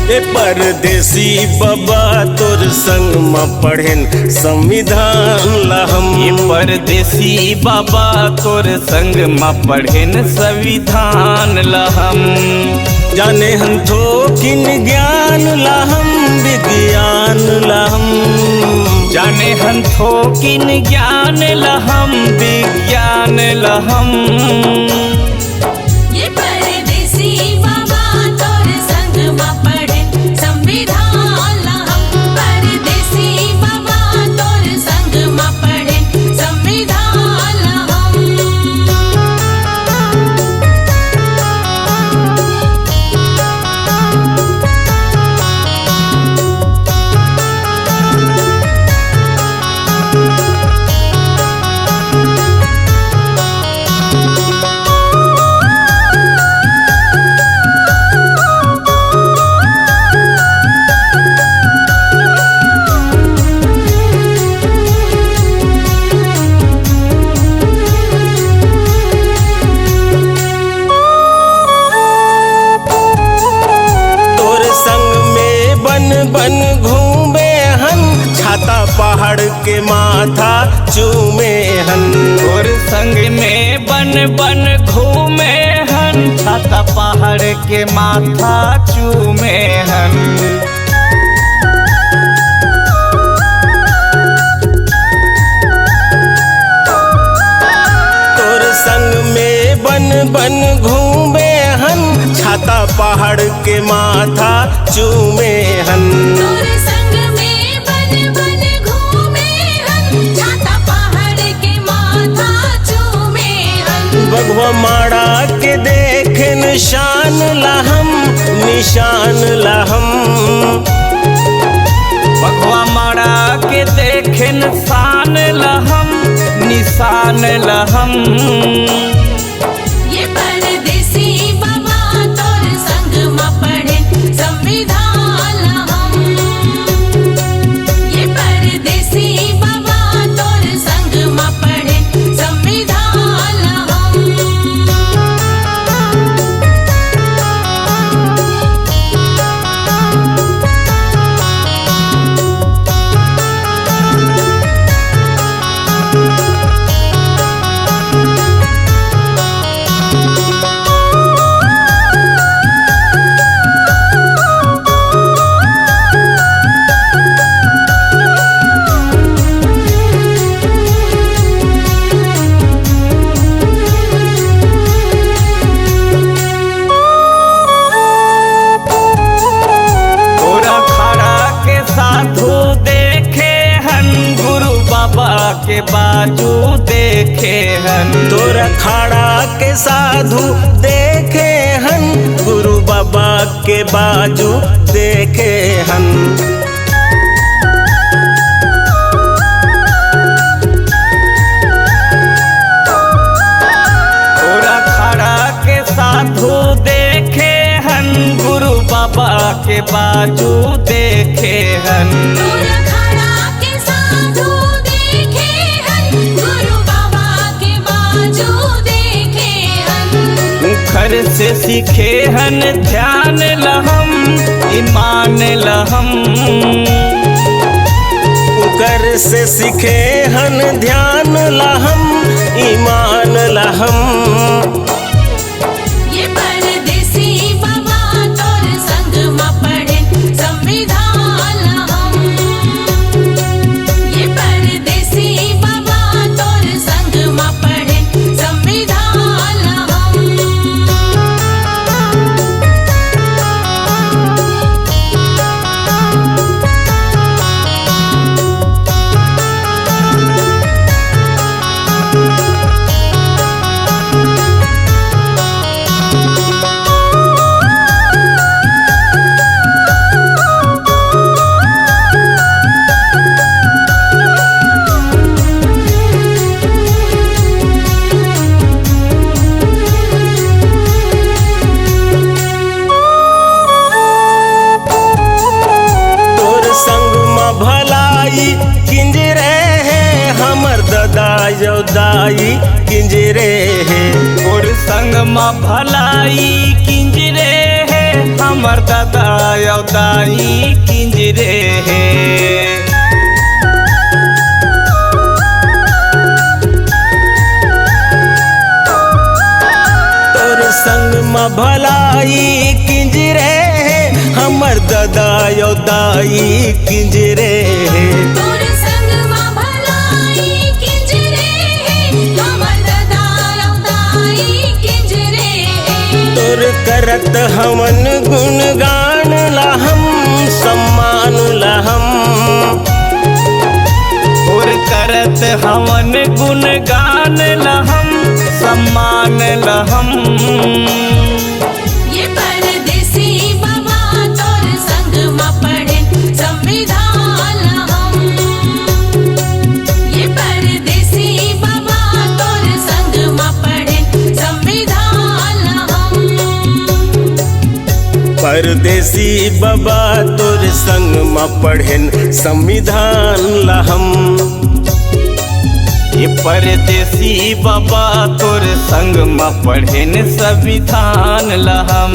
ए परदेसी बाबा तोर संग में पढ़ेन संविधान ला हम। ये परदेसी बाबा तोर संग में पढ़ेन संविधान ला हम। जाने हम थो किन ज्ञान ला हम विज्ञान ला हम। जाने हम थो किन ज्ञान ला हम विज्ञान ला हम। ये परदेसी बाबा तोर संग में पढ़ेन संविधान ला हम। परदेसी बाबा तोर संग में पढ़ेन संविधान ला हम। बन घूमे हन छाता पहाड़ के माथा चूमे हन। और संग में बन बन घूमे हन छाता पहाड़ के माथा चूमे हन। तोर संग में बन बन घूमे हन छाता पहाड़ के माथा चूमे हन। तोर संग में बन बन घूमे हन छाता पहाड़ के माथा चूमे हन। बगवा माड़ा के देख निशान ला हम निशान ला हम। बगवा माड़ा के देख निशान ला हम निशान ला हम। ये परदेसी बाबा तोर संग में पढ़ेन संविधान ला हम। ये परदेसी बाबा तोर संग में पढ़ेन संविधान ला हम। के बाजू देखे हन। तोरा खाड़ा के साधु देखे हन गुरु बाबा के बाजू देखे हन। तोरा खाड़ा के साधु देखे हन गुरु बाबा के बाजू देखे हन। घर से सीखे हन ध्यान लहम ईमान लहम। घर से सीखे हन ध्यान लहम ईमान लहम। ये परदेसी बाबा तोर संग में पढ़ेन संविधान ला हम। ये परदेसी बाबा तोर संग में पढ़ेन संविधान ला हम। दाई किंजरे है और संग में भलाई किंजरे है हमर दादा दाई किंजरे हे तोर संग में भलाई किंजरे हमर दादा दाई किंजरे तोर संग मा भलाई किंजरे हमर दादा दाई किंजरे तोर करत हमन गुणगान लहम सम्मान लहम और करत हवन गुणगान लहम सम्मान लहम ये परदेसी बाबा तोर संग मा पढ़े संविधान हम ये परदेसी बाबा तोर संग मा पढ़े संविधान हम परदेसी बाबा तोर संग में पढ़ेन संविधान लहम ये परदेसी बाबा तोर संग में पढ़ेन संविधान लहम